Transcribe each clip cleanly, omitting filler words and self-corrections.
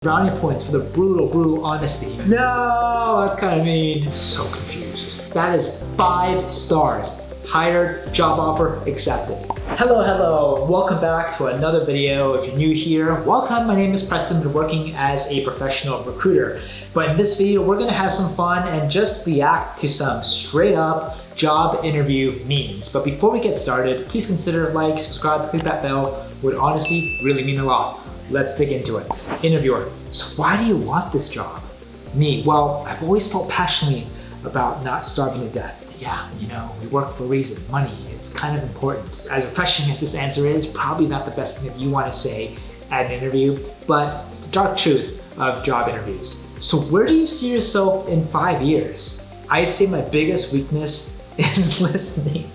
Brownie points for the brutal honesty. No, that's kind of mean. So confused. That is 5 stars. Hired, job offer accepted. Hello. Welcome back to another video. If you're new here, welcome. My name is Preston. I've been working as a professional recruiter. But in this video, we're gonna have some fun and just react to some straight up job interview memes. But before we get started, please consider like, subscribe, click that bell. Would honestly really mean a lot. Let's dig into it. Interviewer, so why do you want this job? Me, well, I've always felt passionately about not starving to death. Yeah, we work for a reason, money, it's kind of important. As refreshing as this answer is, probably not the best thing that you want to say at an interview, but it's the dark truth of job interviews. So where do you see yourself in 5 years? I'd say my biggest weakness is listening.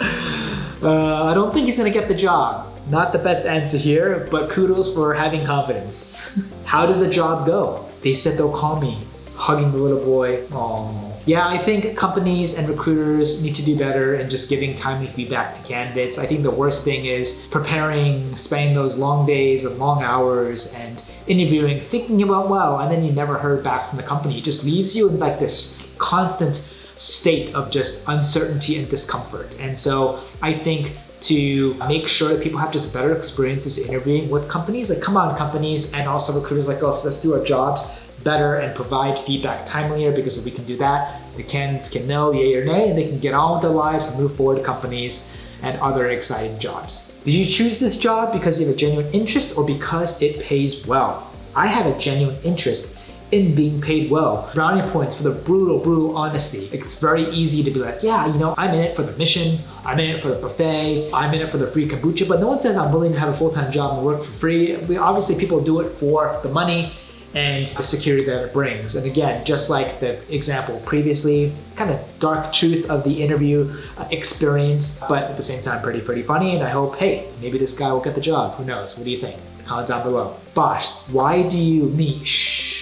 I don't think he's gonna get the job. Not the best answer here, but kudos for having confidence. How did the job go? They said they'll call me. Hugging the little boy. Aww. Yeah, I think companies and recruiters need to do better in just giving timely feedback to candidates. I think the worst thing is preparing, spending those long days and long hours and interviewing, thinking you went well, and then you never heard back from the company. It just leaves you in like this constant state of just uncertainty and discomfort. And so I think to make sure that people have just better experiences interviewing with companies, like come on companies, and also recruiters like us, let's do our jobs better and provide feedback timelier, because if we can do that, the candidates can know yay or nay and they can get on with their lives and move forward to companies and other exciting jobs. Did you choose this job because you have a genuine interest or because it pays well? I have a genuine interest in being paid well. Brownie points for the brutal honesty. It's very easy to be like, yeah, I'm in it for the mission, I'm in it for the buffet, I'm in it for the free kombucha, but no one says I'm willing to have a full-time job and work for free. Obviously people do it for the money and the security that it brings. And again, just like the example previously, kind of dark truth of the interview experience, but at the same time pretty funny. And I hope, hey, maybe this guy will get the job. Who knows? What do you think? Comment down below. Boss, why do you meet? Shh.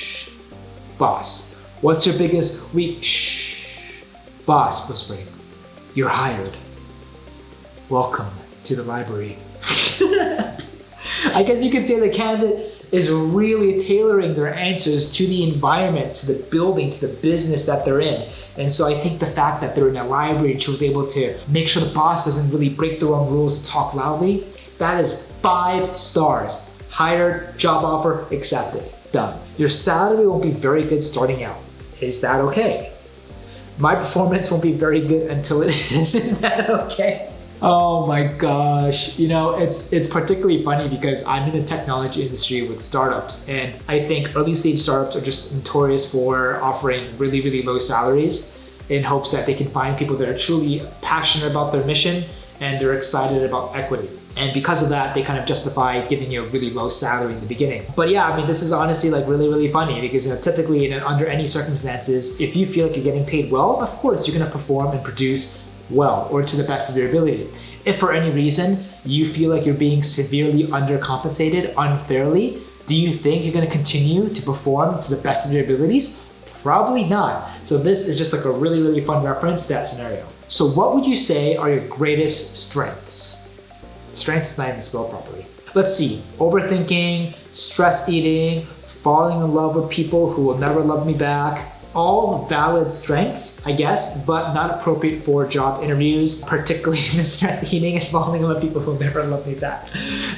Boss, what's your biggest weak? Shh. Boss whispering, you're hired. Welcome to the library. I guess you could say the candidate is really tailoring their answers to the environment, to the building, to the business that they're in. And so I think the fact that they're in a library and she was able to make sure the boss doesn't really break their own rules to talk loudly, that is 5 stars. Hired, job offer accepted, done. Your salary won't be very good starting out. Is that okay? My performance won't be very good until it is. Is that okay? Oh my gosh, it's particularly funny because I'm in the technology industry with startups, and I think early stage startups are just notorious for offering really low salaries in hopes that they can find people that are truly passionate about their mission and they're excited about equity. And because of that, they kind of justify giving you a really low salary in the beginning. But yeah, this is honestly like really funny because typically under any circumstances, if you feel like you're getting paid well, of course you're gonna perform and produce well or to the best of your ability. If for any reason you feel like you're being severely undercompensated unfairly, do you think you're gonna continue to perform to the best of your abilities? Probably not. So this is just like a really fun reference to that scenario. So what would you say are your greatest strengths? Strengths not even spelled properly. Let's see, overthinking, stress eating, falling in love with people who will never love me back. All valid strengths, I guess, but not appropriate for job interviews, particularly the stress eating and falling in love with people who will never love me back.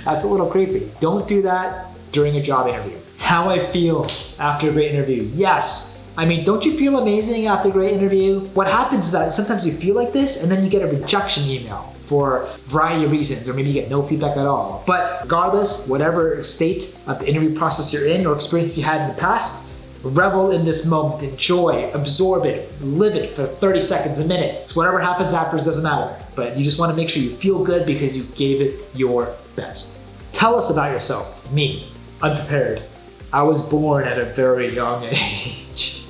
That's a little creepy. Don't do that during a job interview. How I feel after a great interview. Yes. Don't you feel amazing after a great interview? What happens is that sometimes you feel like this and then you get a rejection email for a variety of reasons, or maybe you get no feedback at all. But regardless, whatever state of the interview process you're in or experience you had in the past, revel in this moment, enjoy, absorb it, live it for 30 seconds, a minute. So whatever happens after doesn't matter, but you just want to make sure you feel good because you gave it your best. Tell us about yourself. Me, unprepared. I was born at a very young age.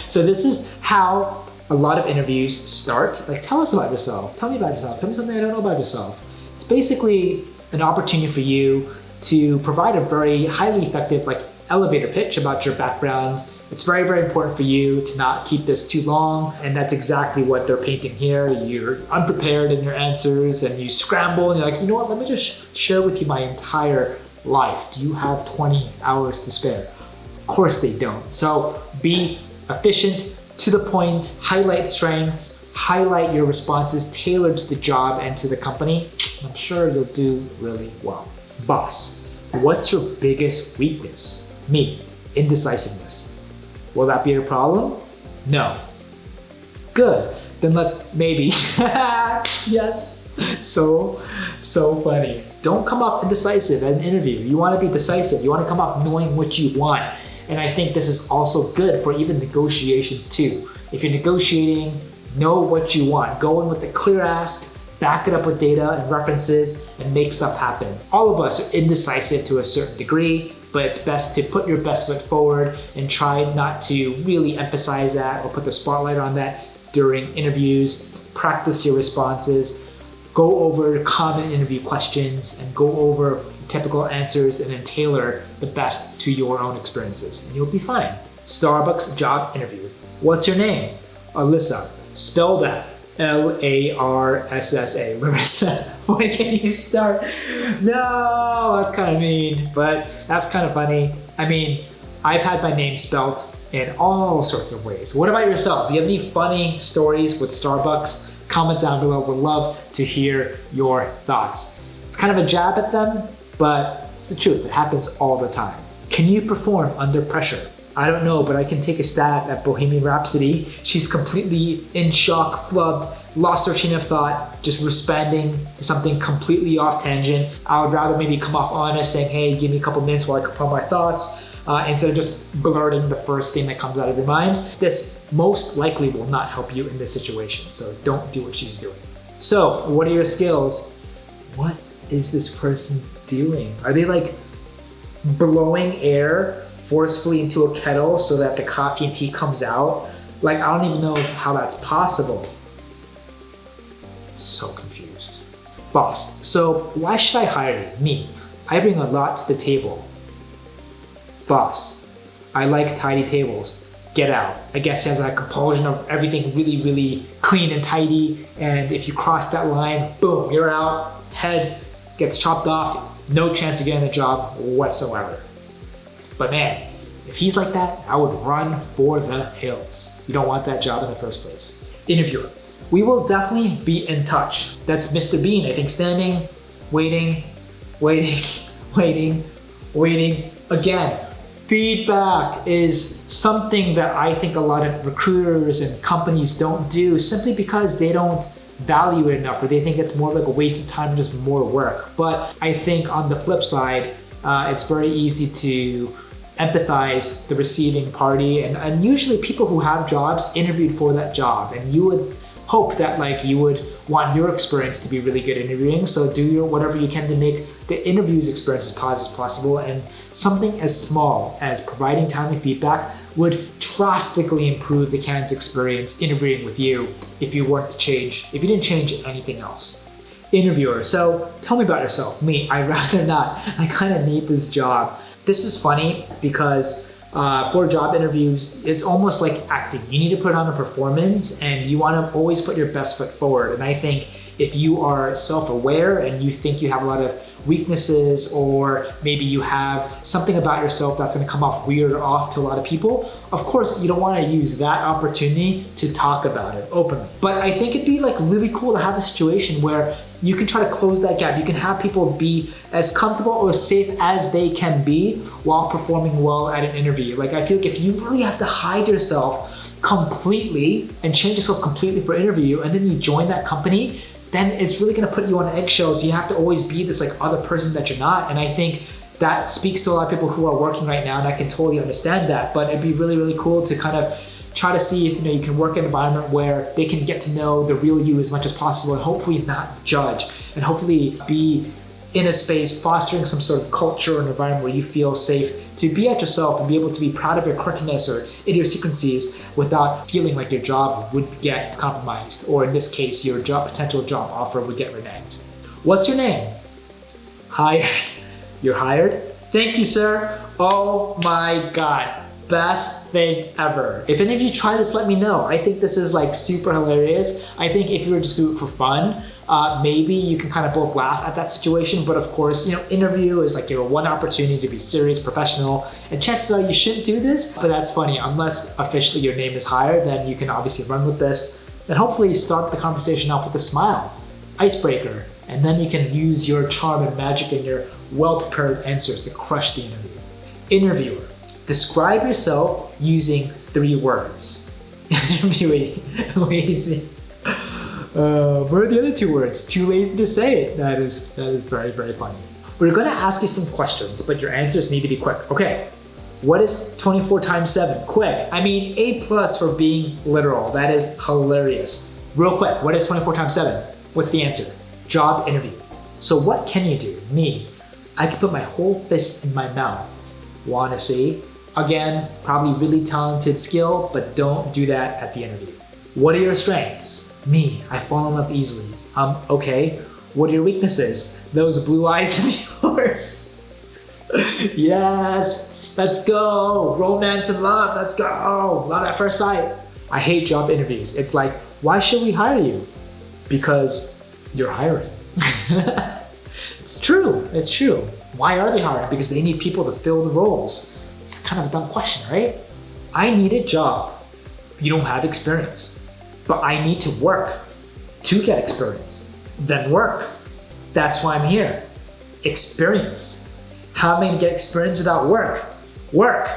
So this is how a lot of interviews start. Like, tell us about yourself. Tell me about yourself. Tell me something I don't know about yourself. It's basically an opportunity for you to provide a very highly effective elevator pitch about your background. It's very important for you to not keep this too long, and that's exactly what they're painting here. You're unprepared in your answers and you scramble and you're like, you know what, let me just share with you my entire life? Do you have 20 hours to spare? Of course they don't. So be efficient, to the point, highlight strengths, highlight your responses tailored to the job and to the company. I'm sure you'll do really well. Boss, what's your biggest weakness? Me, indecisiveness. Will that be a problem? No. Good. Then let's maybe. Yes. So funny. Don't come off indecisive at an interview. You want to be decisive. You want to come off knowing what you want. And I think this is also good for even negotiations too. If you're negotiating, know what you want. Go in with a clear ask, back it up with data and references, and make stuff happen. All of us are indecisive to a certain degree, but it's best to put your best foot forward and try not to really emphasize that or put the spotlight on that during interviews. Practice your responses, go over common interview questions, and go over typical answers, and then tailor the best to your own experiences, and you'll be fine. Starbucks job interview. What's your name? Alyssa. Spell that. Larssa. Larissa. When can you start? No, that's kind of mean, but that's kind of funny. I mean, I've had my name spelt in all sorts of ways. What about yourself? Do you have any funny stories with Starbucks? Comment down below. Would love to hear your thoughts. It's kind of a jab at them, but it's the truth. It happens all the time. Can you perform under pressure? I don't know, but I can take a stab at Bohemian Rhapsody. She's completely in shock, flubbed, lost her chain of thought, just responding to something completely off tangent. I would rather maybe come off honest, saying, hey, give me a couple minutes while I compile my thoughts, instead of just blurting the first thing that comes out of your mind. This most likely will not help you in this situation, so don't do what she's doing. So, what are your skills? What is this person doing? Are they like blowing air forcefully into a kettle so that the coffee and tea comes out? Like, I don't even know how that's possible. So confused. Boss, so why should I hire you? Me, I bring a lot to the table. Boss, I like tidy tables. Get out. I guess he has a compulsion of everything really, really clean and tidy, and if you cross that line, boom, you're out. Head gets chopped off, no chance of getting a job whatsoever. But man, if he's like that, I would run for the hills. You don't want that job in the first place. Interviewer, we will definitely be in touch. That's Mr. Bean, I think, standing, waiting, again. Feedback is something that I think a lot of recruiters and companies don't do simply because they don't value it enough, or they think it's more like a waste of time, just more work. But I think on the flip side, it's very easy to empathize the receiving party, and usually people who have jobs interviewed for that job, and you would hope that like you would want your experience to be really good interviewing. So do whatever you can to make the interviews experience as positive as possible, and something as small as providing timely feedback would drastically improve the candidate's experience interviewing with you if you didn't change anything else. Interviewer, so tell me about yourself. Me, I'd rather not. I kind of need this job. This is funny because for job interviews, it's almost like acting. You need to put on a performance, and you want to always put your best foot forward. And I think if you are self-aware and you think you have a lot of weaknesses, or maybe you have something about yourself that's going to come off weird or off to a lot of people, of course you don't want to use that opportunity to talk about it openly. But I think it'd be like really cool to have a situation where you can try to close that gap. You can have people be as comfortable or as safe as they can be while performing well at an interview. Like, I feel like if you really have to hide yourself completely and change yourself completely for interview, and then you join that company, then it's really gonna put you on eggshells. You have to always be this like other person that you're not. And I think that speaks to a lot of people who are working right now, and I can totally understand that. But it'd be really, really cool to kind of try to see if you can work in an environment where they can get to know the real you as much as possible, and hopefully not judge, and hopefully be in a space fostering some sort of culture and environment where you feel safe to be at yourself and be able to be proud of your quirkiness or idiosyncrasies without feeling like your job would get compromised, or in this case, your potential job offer would get reneged. What's your name? Hired. You're hired? Thank you, sir. Oh my God. best thing ever. If any of you try this, let me know. I think this is like super hilarious. I think if you were just do it for fun, maybe you can kind of both laugh at that situation. But of course, interview is like your one opportunity to be serious, professional, and chances are you shouldn't do this. But that's funny. Unless officially your name is hired, then you can obviously run with this and hopefully start the conversation off with a smile. Icebreaker. And then you can use your charm and magic and your well-prepared answers to crush the interview. Interviewer. Describe yourself using 3 words. Interviewee. Lazy. What are the other 2 words? Too lazy to say it. That is very, very funny. We're gonna ask you some questions, but your answers need to be quick. Okay, what is 24 times 7? Quick. I mean, A+ for being literal. That is hilarious. Real quick, what is 24 times 7? What's the answer? Job interview. So what can you do? Me, I can put my whole fist in my mouth. Wanna see? Again, probably really talented skill, but don't do that at the interview. What are your strengths? Me, I fall in love easily. Okay. What are your weaknesses? Those blue eyes of yours. Yes, let's go. Romance and love, let's go. Love at first sight. I hate job interviews. It's like, why should we hire you? Because you're hiring. It's true. Why are they hiring? Because they need people to fill the roles. It's kind of a dumb question, right? I need a job. You don't have experience, but I need to work to get experience, then work. That's why I'm here. Experience. How am I gonna get experience without work? Work.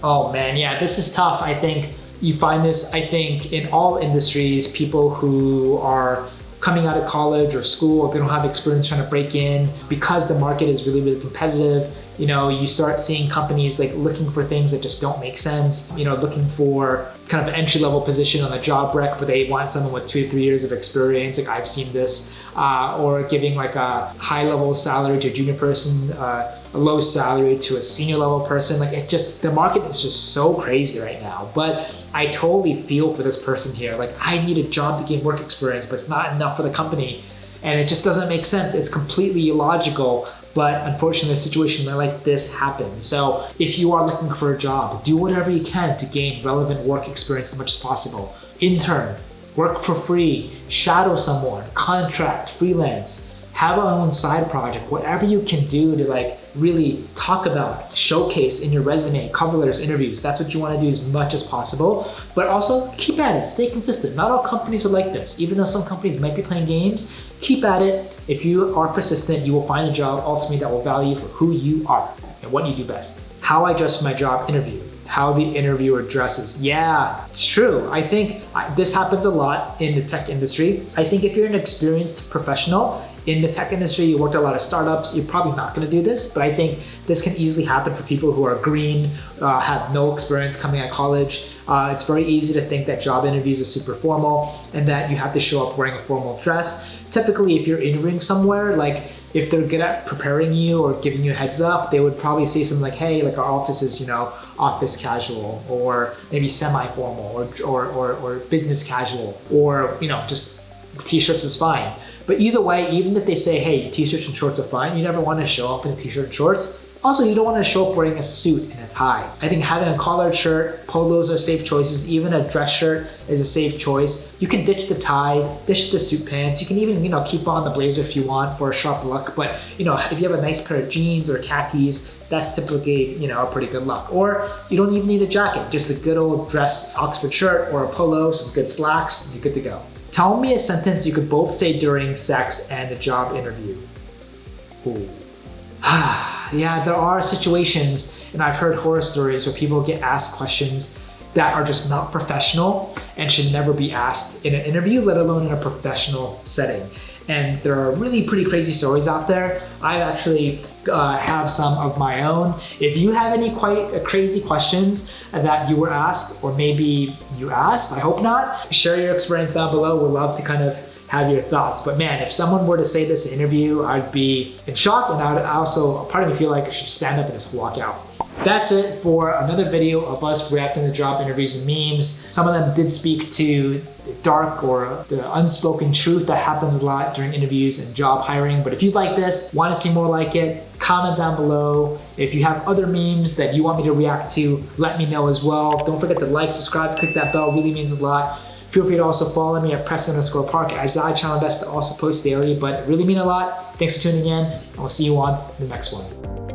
Oh man, yeah, this is tough. I think you find this, in all industries, people who are coming out of college or school, they don't have experience trying to break in because the market is really, really competitive. You start seeing companies like looking for things that just don't make sense, looking for kind of an entry-level position on a job rec, but they want someone with 2 to 3 years of experience. Like I've seen this, or giving like a high-level salary to a junior person, a low salary to a senior-level person. Like the market is just so crazy right now. But I totally feel for this person here. Like I need a job to gain work experience, but it's not enough for the company. And it just doesn't make sense. It's completely illogical, but unfortunately a situation like this happens. So if you are looking for a job, do whatever you can to gain relevant work experience as much as possible. Intern, work for free, shadow someone, contract, freelance, have your own side project, whatever you can do to like really talk about, showcase in your resume, cover letters, interviews. That's what you want to do as much as possible, but also keep at it, stay consistent. Not all companies are like this. Even though some companies might be playing games, keep at it. If you are persistent, you will find a job ultimately that will value you for who you are and what you do best. How I dress for my job interview. How the interviewer dresses. Yeah, it's true. I think this happens a lot in the tech industry. I think if you're an experienced professional in the tech industry, you worked at a lot of startups, you're probably not gonna do this, but I think this can easily happen for people who are green, have no experience coming out of college. It's very easy to think that job interviews are super formal and that you have to show up wearing a formal dress. Typically, if you're interviewing somewhere, like if they're good at preparing you or giving you a heads up, they would probably say something like, hey, like our office is, office casual, or maybe semi-formal, or business casual, or, just t-shirts is fine. But either way, even if they say, hey, t-shirts and shorts are fine, you never want to show up in a t-shirt and shorts. Also, you don't want to show up wearing a suit and a tie. I think having a collared shirt, polos are safe choices. Even a dress shirt is a safe choice. You can ditch the tie, ditch the suit pants. You can even, keep on the blazer if you want for a sharp look. But, if you have a nice pair of jeans or khakis, that's typically, a pretty good look. Or you don't even need a jacket, just a good old dress Oxford shirt or a polo, some good slacks, and you're good to go. Tell me a sentence you could both say during sex and a job interview. Ooh. Yeah, there are situations, and I've heard horror stories where people get asked questions that are just not professional and should never be asked in an interview, let alone in a professional setting. And there are really pretty crazy stories out there. I actually have some of my own. If you have any quite crazy questions that you were asked, or maybe you asked, I hope not, share your experience down below. We'd love to kind of have your thoughts. But man, if someone were to say this in an interview, I'd be in shock, and I would also, part of me feel like I should stand up and just walk out. That's it for another video of us reacting to job interviews and memes. Some of them did speak to the dark or the unspoken truth that happens a lot during interviews and job hiring. But if you like this, want to see more like it, comment down below. If you have other memes that you want me to react to, let me know as well. Don't forget to like, subscribe, click that bell, really means a lot. Feel free to also follow me at Preston_Park, as I try my best to also post daily, but it really means a lot. Thanks for tuning in, and we'll see you on the next one.